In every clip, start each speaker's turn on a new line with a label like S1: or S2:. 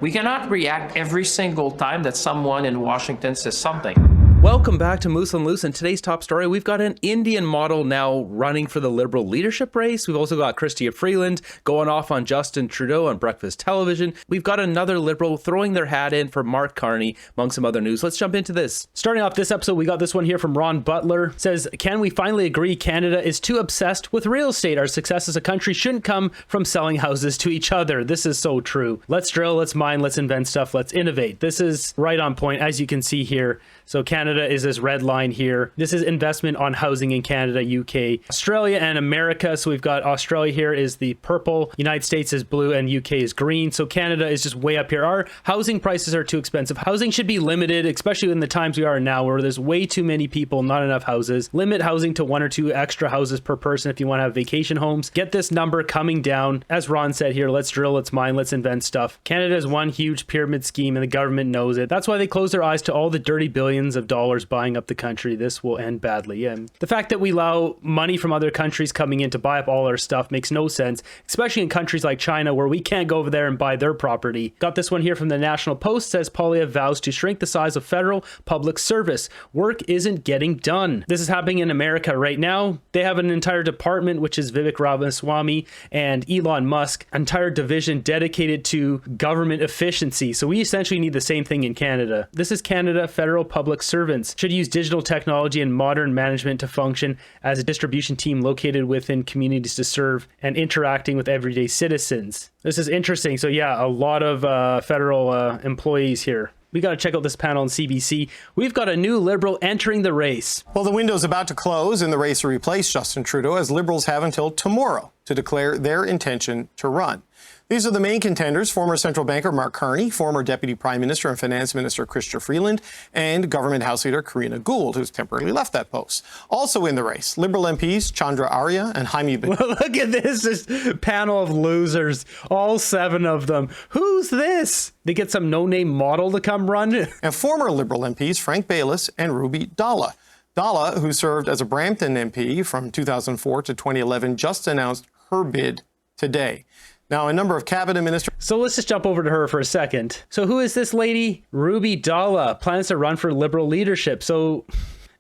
S1: We cannot react every single time that someone in Washington says something.
S2: Welcome back to Moose and Loose. In today's top story, we've got an Indian model now running for the Liberal leadership race. We've also got Chrystia Freeland going off on Justin Trudeau on breakfast television. We've got another Liberal throwing their hat in for Mark Carney, among some other news. Let's jump into this. Starting off this episode, we got this one here from Ron Butler. Says, can we finally agree Canada is too obsessed with real estate? Our success as a country shouldn't come from selling houses to each other. This is so true. Let's drill, let's mine, let's invent stuff, let's innovate. This is right on point, as you can see here. So Canada is this red line here. This is investment on housing in Canada, UK, Australia, and America. So we've got Australia here is the purple, United States is blue, and UK is green. So Canada is just way up here. Our housing prices are too expensive. Housing should be limited, especially in the times we are now where there's way too many people, not enough houses. Limit housing to 1 or 2 extra houses per person if you want to have vacation homes. Get this number coming down. As Ron said here, let's drill, let's mine, let's invent stuff. Canada is one huge pyramid scheme and the government knows it. That's why they close their eyes to all the dirty billions of dollars buying up the country. This will end badly. And the fact that we allow money from other countries coming in to buy up all our stuff makes no sense, especially in countries like China where we can't go over there and buy their property. Got this one here from the National Post. Says Poilievre vows to shrink the size of federal public service. Work isn't getting done. This is happening in America right now. They have an entire department, which is Vivek Ramaswamy and Elon Musk, entire division dedicated to government efficiency. So we essentially need the same thing in Canada. This is Canada. Federal public servants should use digital technology and modern management to function as a distribution team located within communities to serve and interacting with everyday citizens. This is interesting. So yeah, a lot of federal employees here. We got to check out this panel on CBC. We've got a new Liberal entering the race.
S3: Well, the window's about to close in the race to replace Justin Trudeau, as Liberals have until tomorrow to declare their intention to run. These are the main contenders: former central banker Mark Carney, former Deputy Prime Minister and Finance Minister Chrystia Freeland, and Government House Leader Karina Gould, who's temporarily left that post. Also in the race, Liberal MPs Chandra Arya and Jaime
S2: Well, look at this panel of losers, all 7 of them. Who's this? They get some no-name model to come run?
S3: and former Liberal MPs Frank Baylis and Ruby Dalla. Dalla, who served as a Brampton MP from 2004 to 2011, just announced her bid today. Now, a number of cabinet ministers...
S2: So let's just jump over to her for a second. So who is this lady? Ruby Dalla plans to run for Liberal leadership. So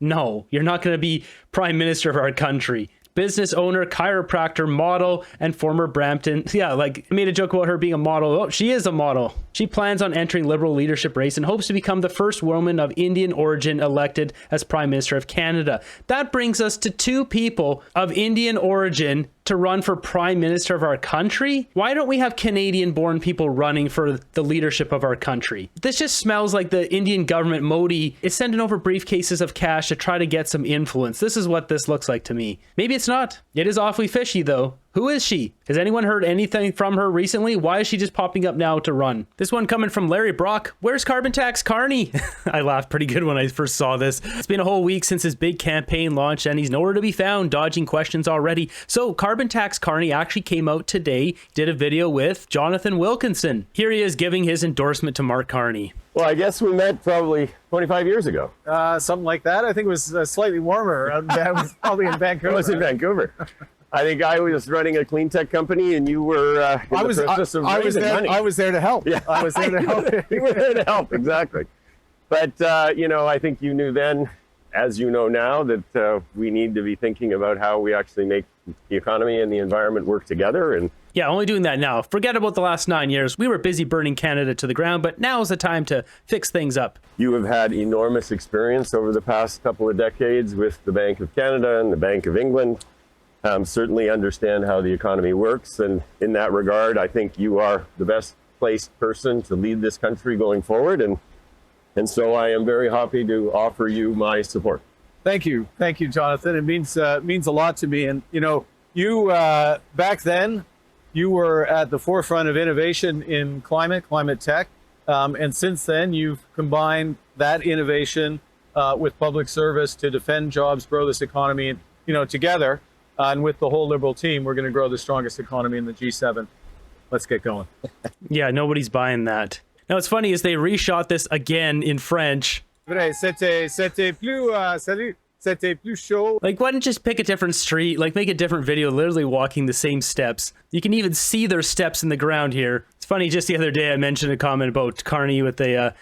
S2: no, you're not going to be Prime Minister of our country. Business owner, chiropractor, model, and former Brampton. Yeah, like I made a joke about her being a model. Oh, she is a model. She plans on entering Liberal leadership race and hopes to become the first woman of Indian origin elected as Prime Minister of Canada. That brings us to 2 people of Indian origin to run for Prime Minister of our country? Why don't we have Canadian-born people running for the leadership of our country? This just smells like the Indian government, Modi, is sending over briefcases of cash to try to get some influence. This is what this looks like to me. Maybe it's not. It is awfully fishy, though. Who is she? Has anyone heard anything from her recently? Why is she just popping up now to run? This one coming from Larry Brock. Where's carbon tax Carney? I laughed pretty good when I first saw this. It's been a whole week since his big campaign launched and he's nowhere to be found, dodging questions already. So carbon tax Carney actually came out today, did a video with Jonathan Wilkinson. Here he is giving his endorsement to Mark Carney.
S4: Well, I guess we met probably 25 years ago.
S5: Something like that. I think it was slightly warmer. That was probably in Vancouver.
S4: It was in Vancouver. I think I was running a clean tech company, and you were in the process of raising money.
S5: I was there to help.
S4: Yeah,
S5: I was there to help.
S4: You were there to help, exactly. But, you know, I think you knew then, as you know now, that we need to be thinking about how we actually make the economy and the environment work together. And
S2: yeah, only doing that now. Forget about the last 9 years. We were busy burning Canada to the ground, but now is the time to fix things up.
S4: You have had enormous experience over the past couple of decades with the Bank of Canada and the Bank of England. Certainly understand how the economy works. And in that regard, I think you are the best placed person to lead this country going forward. And so I am very happy to offer you my support.
S5: Thank you. Thank you, Jonathan. It means a lot to me. And, you know, you back then, you were at the forefront of innovation in climate tech. And since then, you've combined that innovation with public service to defend jobs, grow this economy, and, you know, together. And with the whole Liberal team, we're going to grow the strongest economy in the G7. Let's get going.
S2: Yeah, nobody's buying that. Now, what's funny is they reshot this again in French.
S5: C'était plus, c'était plus chaud.
S2: Like, why didn't you just pick a different street? Like, make a different video, literally walking the same steps. You can even see their steps in the ground here. It's funny, just the other day I mentioned a comment about Carney with a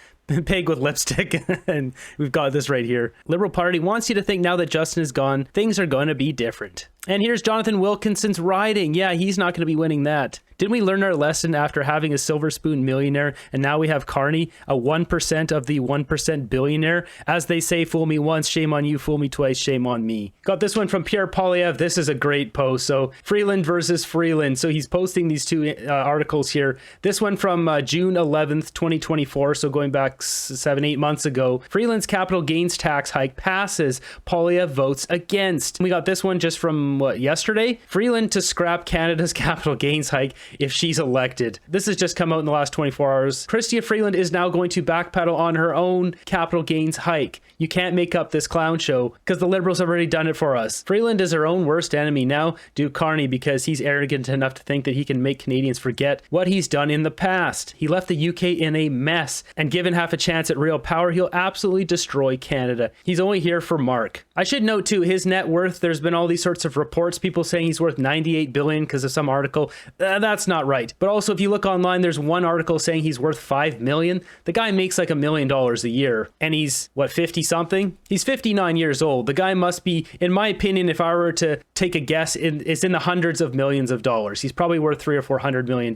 S2: pig with lipstick, and we've got this right here. Liberal Party wants you to think now that Justin is gone, things are going to be different. And here's Jonathan Wilkinson's riding. Yeah, he's not going to be winning that. Didn't we learn our lesson after having a silver spoon millionaire, and now we have Carney, a 1% of the 1% billionaire? As they say, fool me once, shame on you, fool me twice, shame on me. Got this one from Pierre Polyev. This is a great post. So Freeland versus Freeland. So he's posting these two articles here. This one from June 11th, 2024. So going back 7-8 months ago. Freeland's capital gains tax hike passes. Polyev votes against. We got this one just from yesterday? Freeland to scrap Canada's capital gains hike if she's elected. This has just come out in the last 24 hours. Chrystia Freeland is now going to backpedal on her own capital gains hike. You can't make up this clown show because the Liberals have already done it for us. Freeland is her own worst enemy now, due Carney, because he's arrogant enough to think that he can make Canadians forget what he's done in the past. He left the UK in a mess, and given half a chance at real power, he'll absolutely destroy Canada. He's only here for Mark. I should note too, his net worth, there's been all these sorts of reports, people saying he's worth $98 billion because of some article. That's not right. But also, if you look online, there's one article saying he's worth $5 million. The guy makes like $1 million a year, and he's, what, 50 something? He's 59 years old. The guy must be, in my opinion, if I were to take a guess, it's in the hundreds of millions of dollars. He's probably worth $300 or $400 million,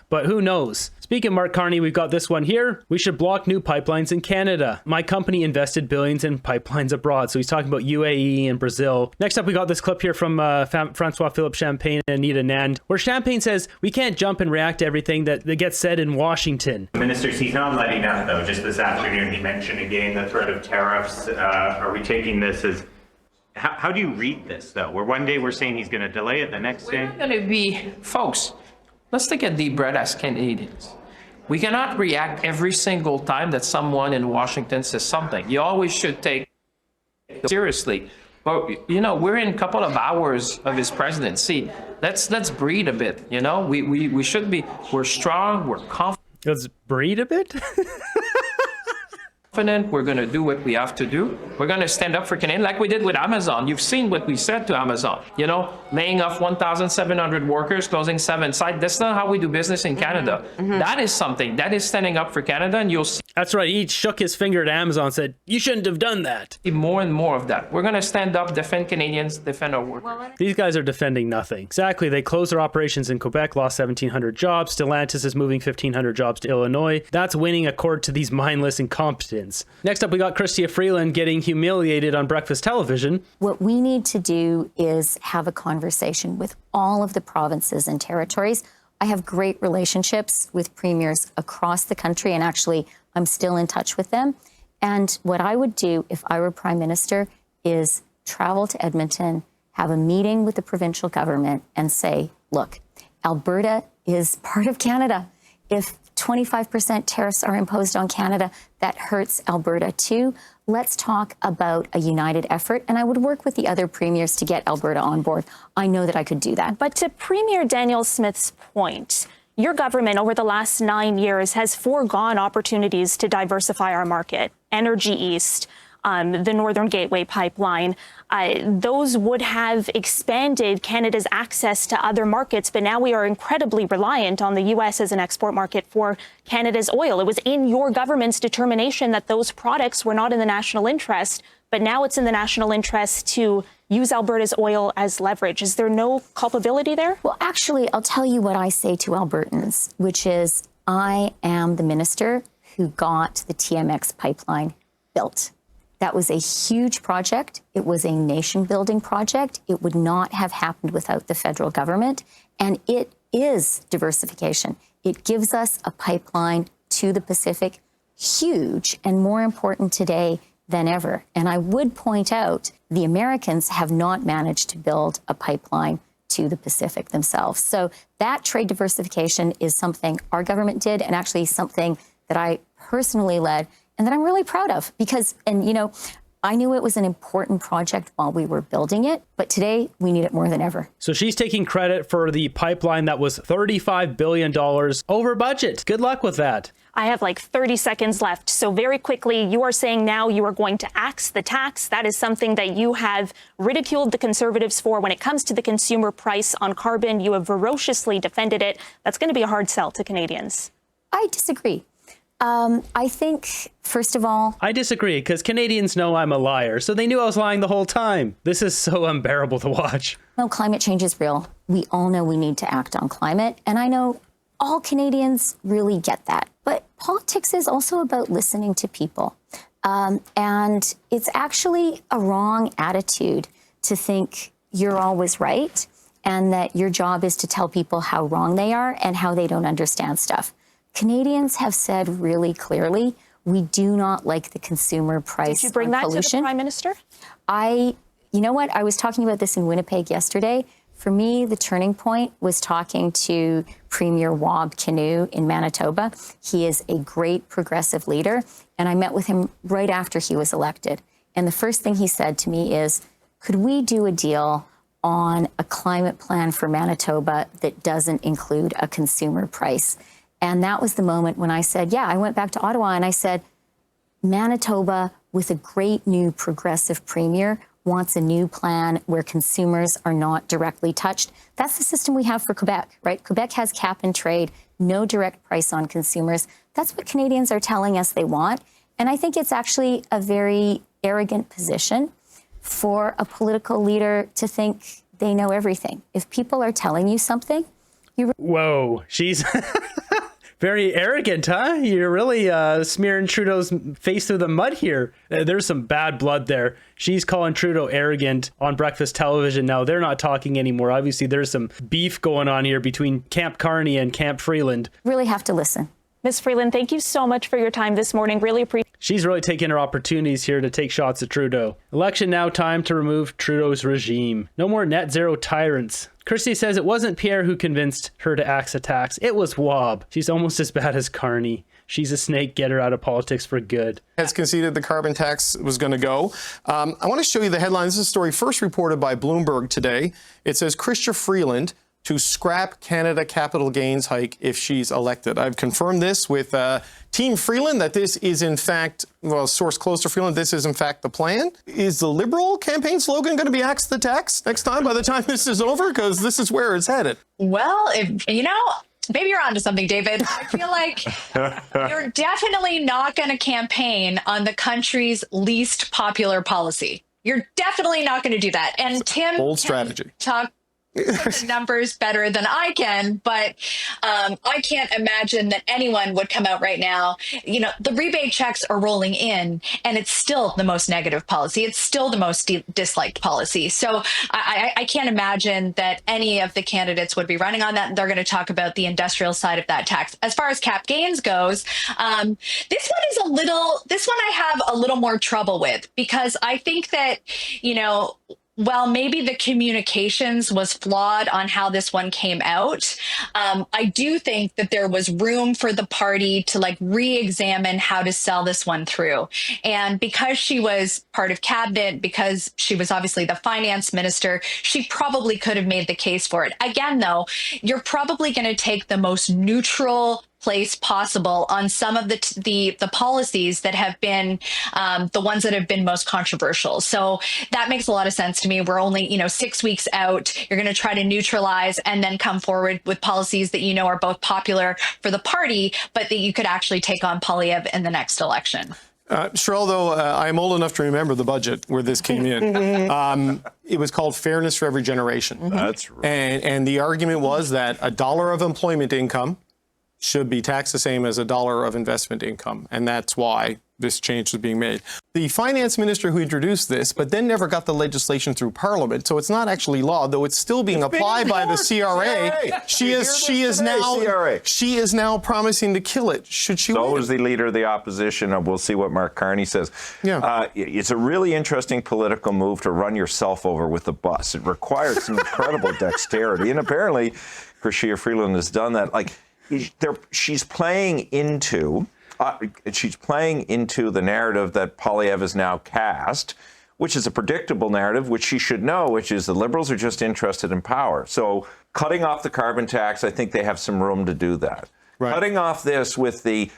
S2: but who knows? Speaking of Mark Carney, we've got this one here. We should block new pipelines in Canada. My company invested billions in pipelines abroad. So he's talking about UAE and Brazil. Next up, we got this clip here from Francois-Philippe Champagne and Anita Nand, where Champagne says, we can't jump and react to everything that gets said in Washington.
S6: Ministers, he's not letting up, though. Just this afternoon, he mentioned again the threat of tariffs. Are we taking this as... How do you read this, though? Where one day we're saying he's going to delay it, the next day...
S1: We're going to be... Folks, let's take a deep breath as Canadians. We cannot react every single time that someone in Washington says something. You always should take it seriously. But, you know, we're in a couple of hours of his presidency. Let's breathe a bit, you know? We should be... We're strong, we're confident.
S2: Let's breathe a bit?
S1: We're going to do what we have to do. We're going to stand up for Canadians like we did with Amazon. You've seen what we said to Amazon, you know, laying off 1,700 workers, closing 7 sites. That's not how we do business in Canada. That is something. That is standing up for Canada, and you'll see
S2: That's right. He shook his finger at Amazon and said, you shouldn't have done that.
S1: more and more of that. We're going to stand up, defend Canadians, defend our workers.
S2: These guys are defending nothing. Exactly. They closed their operations in Quebec, lost 1,700 jobs. Stellantis is moving 1,500 jobs to Illinois. That's winning a court to these mindless incompetents. Next up, we got Chrystia Freeland getting humiliated on breakfast television.
S7: What we need to do is have a conversation with all of the provinces and territories. I have great relationships with premiers across the country, and actually, I'm still in touch with them. And what I would do if I were Prime Minister is travel to Edmonton, have a meeting with the provincial government, and say, look, Alberta is part of Canada. If 25% tariffs are imposed on Canada, that hurts Alberta too. Let's talk about a united effort, and I would work with the other premiers to get Alberta on board. I know that I could do that.
S8: But to Premier Daniel Smith's point, your government over the last 9 years has foregone opportunities to diversify our market. Energy East, the Northern Gateway Pipeline, those would have expanded Canada's access to other markets, but now we are incredibly reliant on the U.S. as an export market for Canada's oil. It was in your government's determination that those products were not in the national interest, but now it's in the national interest to use Alberta's oil as leverage. Is there no culpability there?
S7: Well, actually, I'll tell you what I say to Albertans, which is I am the minister who got the TMX pipeline built. That was a huge project. It was a nation-building project. It would not have happened without the federal government. And it is diversification. It gives us a pipeline to the Pacific, huge and more important today than ever. And I would point out the Americans have not managed to build a pipeline to the Pacific themselves. So that trade diversification is something our government did, and actually something that I personally led and that I'm really proud of, because, and you know, I knew it was an important project while we were building it, but today we need it more than ever.
S2: So she's taking credit for the pipeline that was $35 billion over budget. Good luck with that.
S8: I have like 30 seconds left. So very quickly, you are saying now you are going to axe the tax. That is something that you have ridiculed the Conservatives for when it comes to the consumer price on carbon. You have ferociously defended it. That's going to be a hard sell to Canadians.
S7: I disagree. I think, first of all,
S2: I disagree, because Canadians know I'm a liar, so they knew I was lying the whole time. This is so unbearable to watch.
S7: no, climate change is real. We all know we need to act on climate, and I know all Canadians really get that. But politics is also about listening to people. And it's actually a wrong attitude to think you're always right and that your job is to tell people how wrong they are and how they don't understand stuff. Canadians have said really clearly, we do not like the consumer price.
S8: Did you bring that to the Prime Minister?
S7: You know what? I was talking about this in Winnipeg yesterday. For me, the turning point was talking to Premier Wab Kinew in Manitoba. He is a great progressive leader, and I met with him right after he was elected. And the first thing he said to me is, could we do a deal on a climate plan for Manitoba that doesn't include a consumer price? And that was the moment when I said, yeah, I went back to Ottawa and I said, Manitoba, with a great new progressive premier, wants a new plan where consumers are not directly touched. That's the system we have for Quebec, right? Quebec has cap and trade, no direct price on consumers. That's what Canadians are telling us they want. And I think it's actually a very arrogant position for a political leader to think they know everything. If people are telling you something,
S2: Whoa, she's very arrogant, huh? You're really smearing Trudeau's face through the mud here. There's some bad blood there. She's calling Trudeau arrogant on breakfast television now. They're not talking anymore. Obviously, there's some beef going on here between Camp Carney and Camp Freeland.
S7: really have to listen.
S8: Ms. Freeland, thank you so much for your time this morning. Really appreciate it.
S2: She's really taking her opportunities here to take shots at Trudeau. Election now, time to remove Trudeau's regime. No more net zero tyrants. Chrystia says it wasn't Pierre who convinced her to axe a tax. It was Wab. She's almost as bad as Carney. She's a snake. Get her out of politics for good.
S3: Has conceded the carbon tax was going to go. I want to show you the headline. This is a story first reported by Bloomberg today. It says Chrystia Freeland to scrap Canada capital gains hike if she's elected. I've confirmed this with Team Freeland that this is in fact, well, source close to Freeland, this is in fact the plan. Is the Liberal campaign slogan going to be axe the tax next time by the time this is over? Because this is where it's headed.
S9: Well, if, maybe you're onto something, David. I feel like you're definitely not going to campaign on the country's least popular policy. You're definitely not going to do that. And Tim
S3: Bold strategy.
S9: Talk the numbers better than I can, but I can't imagine that anyone would come out right now. The rebate checks are rolling in, and it's still the most negative policy. It's still the most disliked policy. So I can't imagine that any of the candidates would be running on that. They're going to talk about the industrial side of that tax. As far as cap gains goes, this one I have a little more trouble with, because I think that, well, maybe the communications was flawed on how this one came out. I do think that there was room for the party to re-examine how to sell this one through. And because she was part of cabinet, because she was obviously the finance minister, she probably could have made the case for it. Again, though, you're probably going to take the most neutral place possible on some of the policies that have been the ones that have been most controversial. So that makes a lot of sense to me. We're only 6 weeks out. You're going to try to neutralize and then come forward with policies that are both popular for the party, but that you could actually take on Poilievre in the next election.
S3: Sherelle, though, I'm old enough to remember the budget where this came in. It was called Fairness for Every Generation.
S10: That's right.
S3: And the argument was that $1 of employment income should be taxed the same as $1 of investment income. And that's why this change was being made. The finance minister who introduced this, but then never got the legislation through Parliament, so it's not actually law, though it's still being applied by the CRA. She is now promising to kill it. Should she?
S10: So is the leader of the opposition, and we'll see what Mark Carney says.
S3: Yeah.
S10: It's a really interesting political move to run yourself over with a bus. It requires some incredible dexterity, and apparently Chrystia Freeland has done that. She's playing into she's playing into the narrative that Poilievre has now cast, which is a predictable narrative, which she should know, which is the Liberals are just interested in power. So cutting off the carbon tax, I think they have some room to do that. Right. Cutting off this with the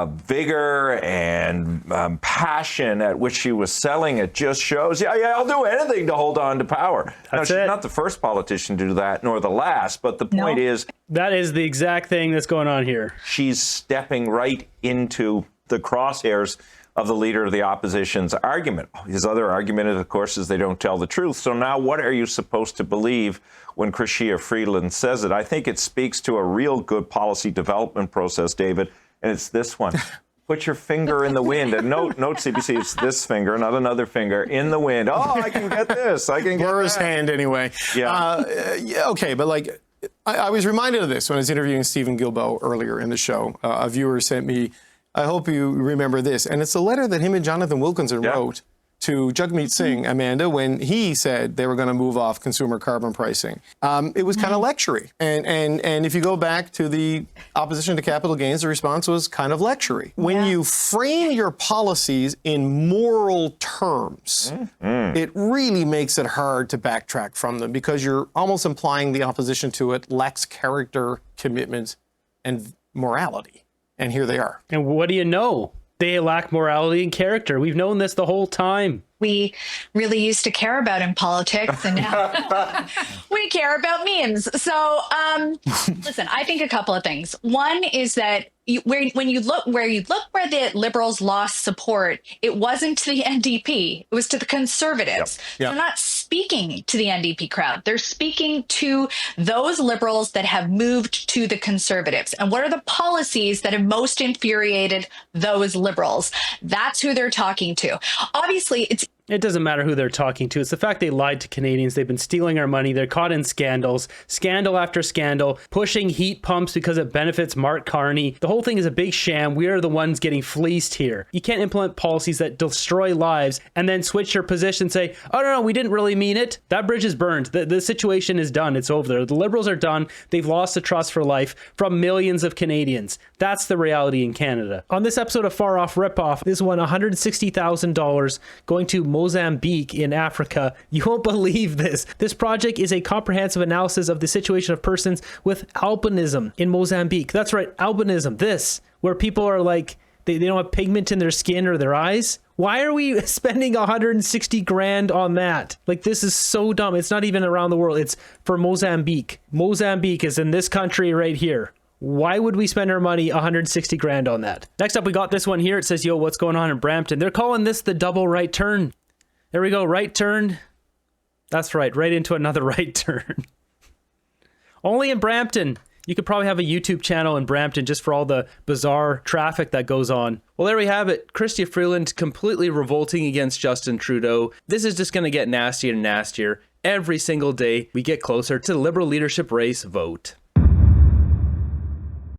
S10: vigor and passion at which she was selling it just shows, yeah, I'll do anything to hold on to power. Now, she's not the first politician to do that, nor the last, but the point is...
S11: That is the exact thing that's going on here.
S10: She's stepping right into the crosshairs of the leader of the opposition's argument. His other argument, of course, is they don't tell the truth. So now what are you supposed to believe when Chrystia Freeland says it? I think it speaks to a real good policy development process, David, and it's this one. Put your finger in the wind. And note, CBC, it's this finger, not another finger, in the wind. Oh, I can get this. I can get
S3: Burr's hand, anyway.
S10: Yeah.
S3: Okay, but like, I was reminded of this when I was interviewing Stephen Guilbeault earlier in the show. A viewer sent me, I hope you remember this. And it's a letter that him and Jonathan Wilkinson wrote to Jagmeet Singh, Amanda, when he said they were going to move off consumer carbon pricing. It was kind of lectury. And if you go back to the opposition to capital gains, the response was kind of lectury. When you frame your policies in moral terms, it really makes it hard to backtrack from them because you're almost implying the opposition to it lacks character, commitment, and morality. And here they are.
S11: And what do you know? They lack morality and character. We've known this the whole time.
S9: We really used to care about in politics, and now we care about memes. So, listen, I think a couple of things. One is that when you look where the Liberals lost support, it wasn't to the NDP; it was to the Conservatives. They're not speaking to the NDP crowd; they're speaking to those Liberals that have moved to the Conservatives. And what are the policies that have most infuriated those Liberals? That's who they're talking to. Obviously,
S11: it doesn't matter who they're talking to. It's the fact they lied to Canadians. They've been stealing our money. They're caught in scandals, scandal after scandal, pushing heat pumps because it benefits Mark Carney. The whole thing is a big sham. We are the ones getting fleeced here. You can't implement policies that destroy lives and then switch your position and say, oh, no, we didn't really mean it. That bridge is burned. The situation is done. It's over there. The Liberals are done. They've lost the trust for life from millions of Canadians. That's the reality in Canada. On this episode of Far Off Ripoff, this won $160,000 going to Mozambique in Africa. You won't believe this. This project is a comprehensive analysis of the situation of persons with albinism in Mozambique. That's right, albinism. This, where people are like, they don't have pigment in their skin or their eyes. Why are we spending 160 grand on that? Like, this is so dumb. It's not even around the world. It's for Mozambique. Mozambique is in this country right here. Why would we spend our money 160 grand on that? Next up, we got this one here. It says, yo, what's going on in Brampton? They're calling this the double right turn. There we go, right turn. That's right, right into another right turn. Only in Brampton. You could probably have a YouTube channel in Brampton just for all the bizarre traffic that goes on. Well, there we have it. Chrystia Freeland completely revolting against Justin Trudeau. This is just going to get nastier and nastier. Every single day we get closer to the Liberal leadership race vote.